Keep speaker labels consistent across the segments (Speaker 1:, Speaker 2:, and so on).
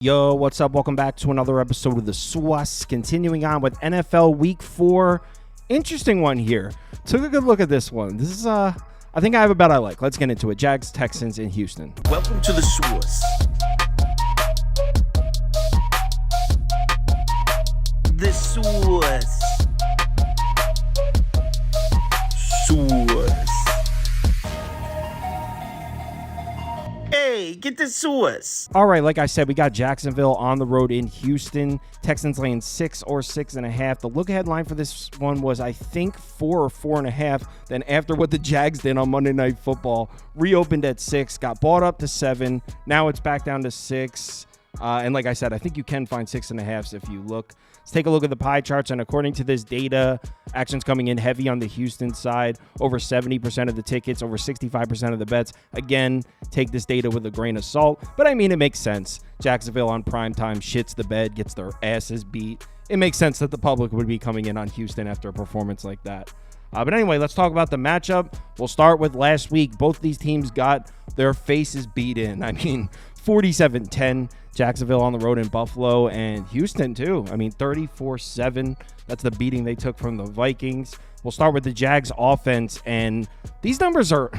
Speaker 1: Yo, what's up? Welcome back to another episode of the SWUS. Continuing on with NFL Week 4. Interesting one here. Took a good look at this one. This is, I think I have a bet I like. Let's get into it. Jags, Texans in Houston.
Speaker 2: Welcome to the SWUS. The SWUS. SWUS. Hey, get the SWUS.
Speaker 1: All right, like I said, we got Jacksonville on the road in Houston. Texans laying 6 or 6.5. The look-ahead line for this one was, I think, 4 or 4.5. Then after what the Jags did on Monday Night Football, reopened at 6, got bought up to 7. Now it's back down to 6. And like I said, I think you can find 6.5s if you look. Let's take a look at the pie charts. And according to this data, action's coming in heavy on the Houston side. Over 70% of the tickets, over 65% of the bets. Again, take this data with a grain of salt. But I mean, it makes sense. Jacksonville on primetime shits the bed, gets their asses beat. It makes sense that the public would be coming in on Houston after a performance like that. But anyway, let's talk about the matchup. We'll start with last week. Both these teams got their faces beat in. I mean, 47-10. Jacksonville on the road in Buffalo, and Houston too. I mean, 34-7. That's the beating they took from the Vikings. We'll start with the Jags offense, and these numbers are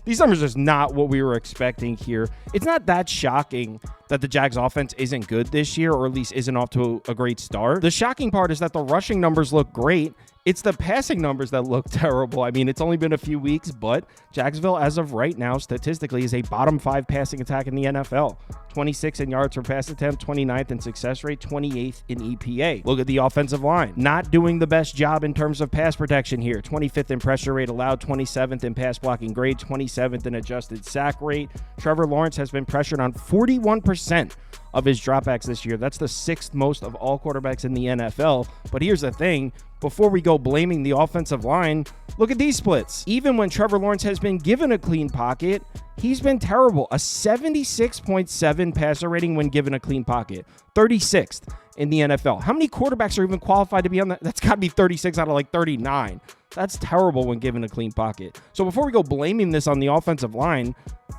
Speaker 1: just not what we were expecting here. It's not that shocking that the Jags offense isn't good this year, or at least isn't off to a great start. The shocking part is that the rushing numbers look great. It's the passing numbers that look terrible. I mean, it's only been a few weeks, but Jacksonville, as of right now, statistically, is a bottom 5 passing attack in the NFL. 26 in yards per pass attempt, 29th in success rate, 28th in EPA. Look at the offensive line. Not doing the best job in terms of pass protection here. 25th in pressure rate allowed, 27th in pass blocking grade, 27th in adjusted sack rate. Trevor Lawrence has been pressured on 41% of his dropbacks this year. That's the 6th most of all quarterbacks in the NFL. But here's the thing. Before we go blaming the offensive line, look at these splits. Even when Trevor Lawrence has been given a clean pocket, he's been terrible. A 76.7 passer rating when given a clean pocket. 36th in the NFL. How many quarterbacks are even qualified to be on that? That's got to be 36 out of like 39. That's terrible when given a clean pocket. So before we go blaming this on the offensive line,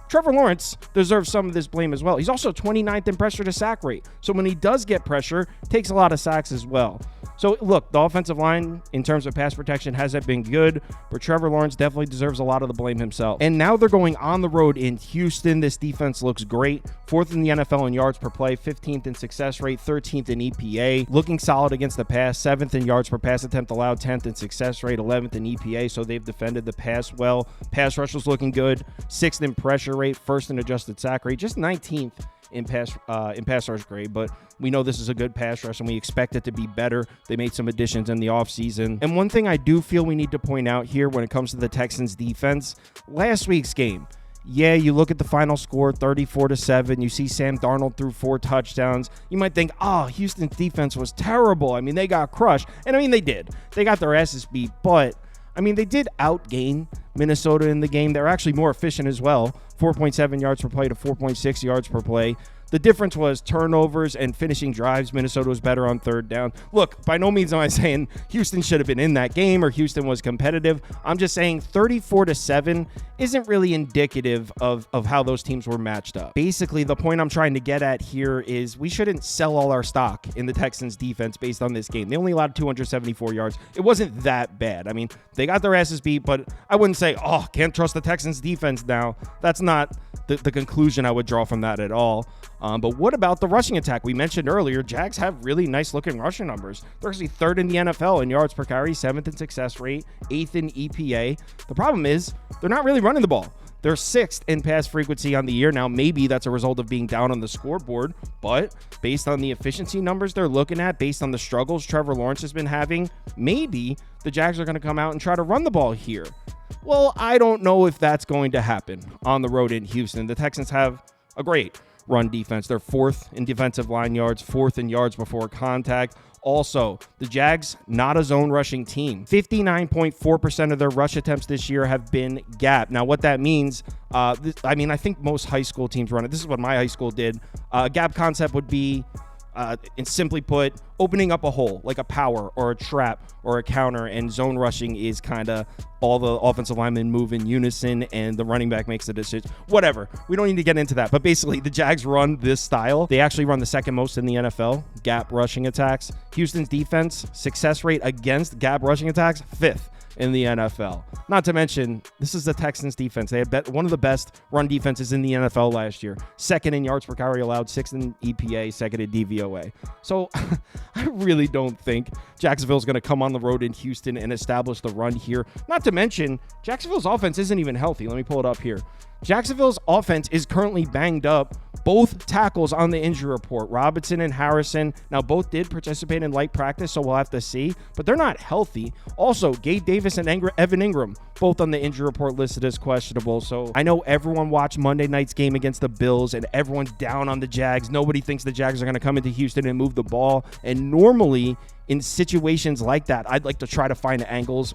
Speaker 1: Trevor Lawrence deserves some of this blame as well. He's also 29th in pressure to sack rate. So when he does get pressure, takes a lot of sacks as well. So look, the offensive line in terms of pass protection hasn't been good, but Trevor Lawrence definitely deserves a lot of the blame himself. And now they're going on the road in Houston. This defense looks great. 4th in the NFL in yards per play, 15th in success rate, 13th in EPA. Looking solid against the pass, 7th in yards per pass attempt allowed, 10th in success rate, 11th in EPA. So they've defended the pass well. Pass rush was looking good. 6th in pressure rate, 1st in adjusted sack rate, just 19th in pass rush grade, but we know this is a good pass rush and we expect it to be better. They made some additions in the offseason. And one thing I do feel we need to point out here when it comes to the Texans defense, last week's game, yeah, you look at the final score, 34-7. You see Sam Darnold threw 4 touchdowns. You might think, oh, Houston's defense was terrible. I mean, they got crushed. And I mean, they did. They got their asses beat, but I mean, they did outgain Minnesota in the game. They're actually more efficient as well. 4.7 yards per play to 4.6 yards per play. The difference was turnovers and finishing drives. Minnesota was better on 3rd down. Look, by no means am I saying Houston should have been in that game or Houston was competitive. I'm just saying 34-7 isn't really indicative of how those teams were matched up. Basically, the point I'm trying to get at here is we shouldn't sell all our stock in the Texans defense based on this game. They only allowed 274 yards. It wasn't that bad. I mean, they got their asses beat, but I wouldn't say, oh, can't trust the Texans defense now. That's not the conclusion I would draw from that at all. But what about the rushing attack? We mentioned earlier, Jags have really nice looking rushing numbers. They're actually 3rd in the NFL in yards per carry, 7th in success rate, 8th in EPA. The problem is they're not really running the ball. They're 6th in pass frequency on the year. Now, maybe that's a result of being down on the scoreboard, but based on the efficiency numbers they're looking at, based on the struggles Trevor Lawrence has been having, maybe the Jags are going to come out and try to run the ball here. Well, I don't know if that's going to happen on the road in Houston. The Texans have a great run defense. They're 4th in defensive line yards, 4th in yards before contact. Also, the Jags, not a zone rushing team. 59.4% of their rush attempts this year have been gap. Now, what that means, I think most high school teams run it. This is what my high school did. Gap concept would be And simply put, opening up a hole like a power or a trap or a counter, and zone rushing is kind of all the offensive linemen move in unison and the running back makes the decision. Whatever. We don't need to get into that. But basically, the Jags run this style. They actually run the second most in the NFL, gap rushing attacks. Houston's defense, success rate against gap rushing attacks, 5th in the NFL. Not to mention, this is the Texans defense. They had one of the best run defenses in the NFL last year. 2nd in yards per carry allowed, 6th in EPA, 2nd in DVOA. So I really don't think Jacksonville's going to come on the road in Houston and establish the run here. Not to mention, Jacksonville's offense isn't even healthy. Let me pull it up here. Jacksonville's offense is currently banged up. Both tackles on the injury report, Robinson and Harrison. Now, both did participate in light practice, so we'll have to see, but they're not healthy. Also, Gabe Davis and Evan Ingram, both on the injury report listed as questionable. So I know everyone watched Monday night's game against the Bills, and everyone's down on the Jags. Nobody thinks the Jags are going to come into Houston and move the ball. And normally, in situations like that, I'd like to try to find angles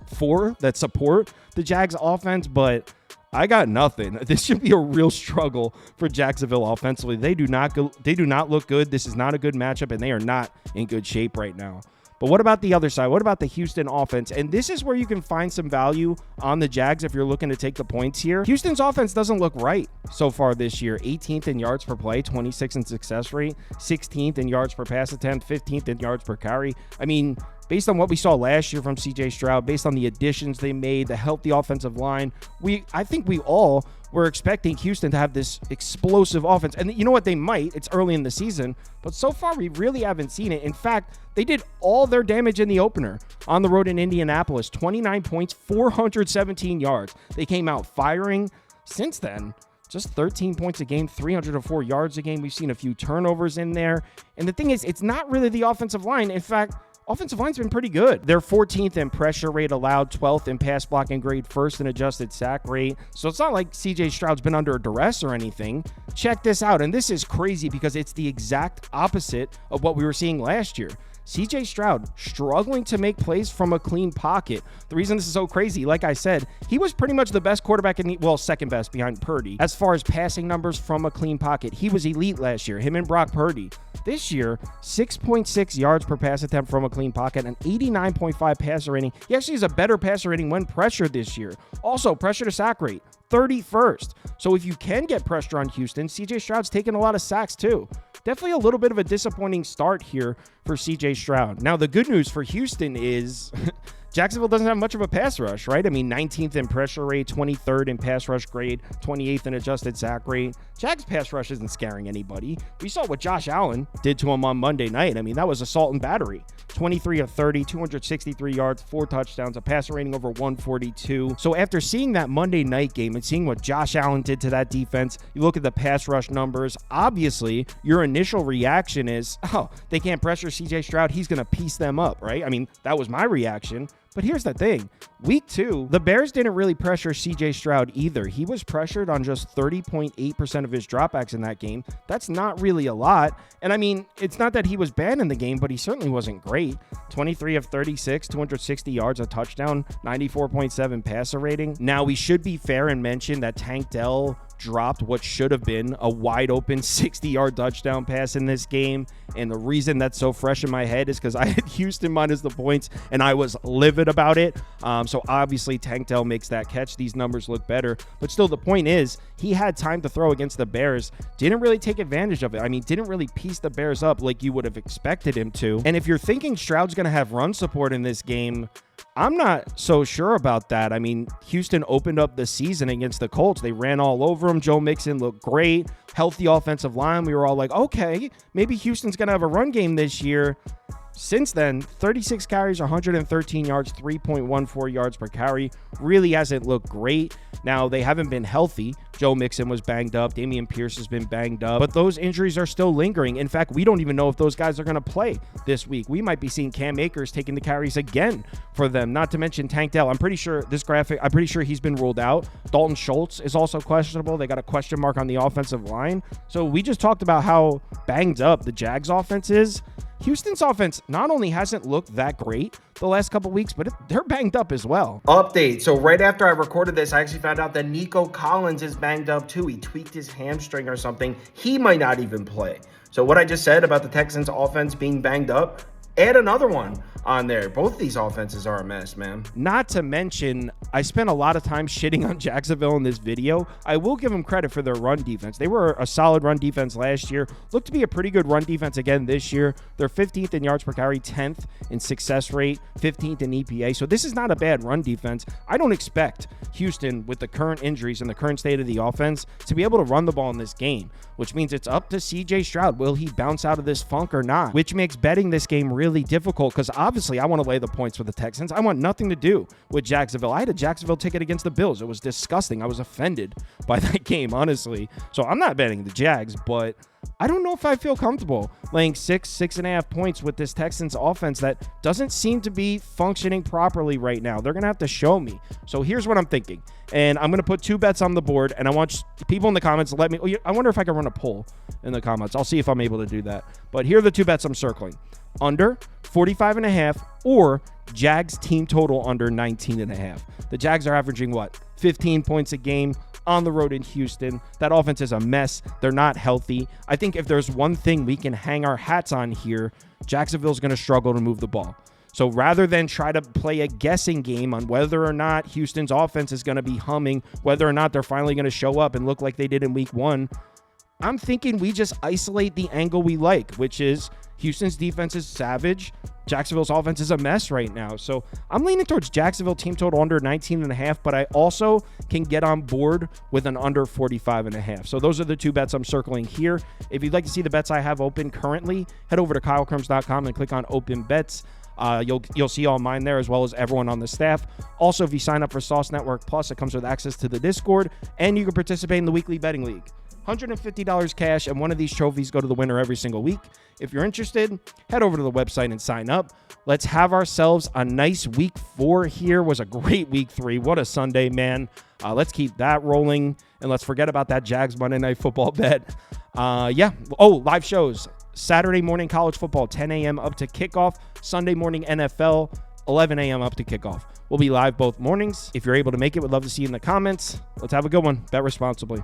Speaker 1: that support the Jags offense, but I got nothing. This should be a real struggle for Jacksonville offensively. They do not look good. This is not a good matchup, and they are not in good shape right now. But what about the other side? What about the Houston offense? And this is where you can find some value on the Jags if you're looking to take the points here. Houston's offense doesn't look right so far this year. 18th in yards per play, 26th in success rate, 16th in yards per pass attempt, 15th in yards per carry. I mean, based on what we saw last year from CJ Stroud, based on the additions they made, the healthy offensive line, I think we all were expecting Houston to have this explosive offense. And you know what? They might. It's early in the season. But so far, we really haven't seen it. In fact, they did all their damage in the opener on the road in Indianapolis. 29 points, 417 yards. They came out firing. Since then, just 13 points a game, 304 yards a game. We've seen a few turnovers in there. And the thing is, it's not really the offensive line. In fact, offensive line's been pretty good. They're 14th in pressure rate allowed, 12th in pass blocking grade, 1st in adjusted sack rate. So it's not like CJ Stroud's been under duress or anything. Check this out. And this is crazy because it's the exact opposite of what we were seeing last year. CJ Stroud struggling to make plays from a clean pocket. The reason this is so crazy, like I said, he was pretty much the best quarterback second best behind Purdy. As far as passing numbers from a clean pocket, he was elite last year, him and Brock Purdy. This year, 6.6 yards per pass attempt from a clean pocket, an 89.5 passer rating. He actually has a better passer rating when pressured this year. Also, pressure to sack rate, 31st. So if you can get pressure on Houston, CJ Stroud's taking a lot of sacks too. Definitely a little bit of a disappointing start here for CJ Stroud. Now, the good news for Houston is Jacksonville doesn't have much of a pass rush, right? I mean, 19th in pressure rate, 23rd in pass rush grade, 28th in adjusted sack rate. Jags pass rush isn't scaring anybody. We saw what Josh Allen did to him on Monday night. I mean, that was assault and battery. 23 of 30, 263 yards, 4 touchdowns, a passer rating over 142. So after seeing that Monday night game and seeing what Josh Allen did to that defense, you look at the pass rush numbers. Obviously, your initial reaction is, oh, they can't pressure CJ Stroud. He's going to piece them up, right? I mean, that was my reaction. But here's the thing. Week 2, the Bears didn't really pressure CJ Stroud either. He was pressured on just 30.8% of his dropbacks in that game. That's not really a lot. And I mean, it's not that he was bad in the game, but he certainly wasn't great. 23 of 36, 260 yards, a touchdown, 94.7 passer rating. Now, we should be fair and mention that Tank Dell dropped what should have been a wide open 60-yard touchdown pass in this game. And the reason that's so fresh in my head is because I had Houston minus the points and I was livid about it. So obviously Tank Dell makes that catch. These numbers look better. But still, the point is he had time to throw against the Bears. Didn't really take advantage of it. I mean, didn't really piece the Bears up like you would have expected him to. And if you're thinking Stroud's going to have run support in this game, I'm not so sure about that. I mean, Houston opened up the season against the Colts. They ran all over them. Joe Mixon looked great. Healthy offensive line. We were all like, okay, maybe Houston's going to have a run game this year. Since then, 36 carries, 113 yards, 3.14 yards per carry. Really hasn't looked great. Now, they haven't been healthy. Joe Mixon was banged up. Dameon Pierce has been banged up. But those injuries are still lingering. In fact, we don't even know if those guys are going to play this week. We might be seeing Cam Akers taking the carries again for them. Not to mention Tank Dell. I'm pretty sure he's been ruled out. Dalton Schultz is also questionable. They got a question mark on the offensive line. So we just talked about how banged up the Jags offense is. Houston's offense not only hasn't looked that great the last couple weeks, but they're banged up as well. Update. So right after I recorded this, I actually found out that Nico Collins is banged up too. He tweaked his hamstring or something. He might not even play So what I just said about the Texans offense being banged up, add another one on there. Both these offenses are a mess, man. Not to mention, I spent a lot of time shitting on Jacksonville in this video. I will give them credit for their run defense. They were a solid run defense last year. Looked to be a pretty good run defense again this year. They're 15th in yards per carry, 10th in success rate, 15th in EPA. So this is not a bad run defense. I don't expect Houston, with the current injuries and the current state of the offense, to be able to run the ball in this game, which means it's up to CJ Stroud. Will he bounce out of this funk or not? Which makes betting this game really difficult, because obviously I want to lay the points for the Texans. I want nothing to do with Jacksonville. I had a Jacksonville ticket against the Bills. It was disgusting. I was offended by that game, honestly. So I'm not betting the Jags, but I don't know if I feel comfortable laying 6.5 points with this Texans offense that doesn't seem to be functioning properly right now. They're going to have to show me. So here's what I'm thinking. And I'm going to put two bets on the board, and I want people in the comments to let me. I wonder if I can run a poll in the comments. I'll see if I'm able to do that. But here are the two bets I'm circling. Under 45.5 or Jags team total under 19.5. The Jags are averaging what? 15 points a game on the road in Houston. That offense is a mess. They're not healthy. I think if there's one thing we can hang our hats on here, Jacksonville's going to struggle to move the ball. So rather than try to play a guessing game on whether or not Houston's offense is going to be humming, whether or not they're finally going to show up and look like they did in week 1, I'm thinking we just isolate the angle we like, which is Houston's defense is savage. Jacksonville's offense is a mess right now. So I'm leaning towards Jacksonville team total under 19.5, but I also can get on board with an under 45.5. So those are the two bets I'm circling here. If you'd like to see the bets I have open currently, head over to KyleKirms.com and click on open bets. You'll see all mine there, as well as everyone on the staff. Also, if you sign up for Sauce Network Plus, it comes with access to the Discord, and you can participate in the weekly betting league. $150 cash, and one of these trophies go to the winner every single week. If you're interested, head over to the website and sign up. Let's have ourselves a nice week 4 here. Was a great week 3. What a Sunday, man. Let's keep that rolling, and let's forget about that Jags Monday Night Football bet. Yeah. Oh, live shows. Saturday morning college football, 10 a.m. up to kickoff. Sunday morning NFL, 11 a.m. up to kickoff. We'll be live both mornings. If you're able to make it, we'd love to see you in the comments. Let's have a good one. Bet responsibly.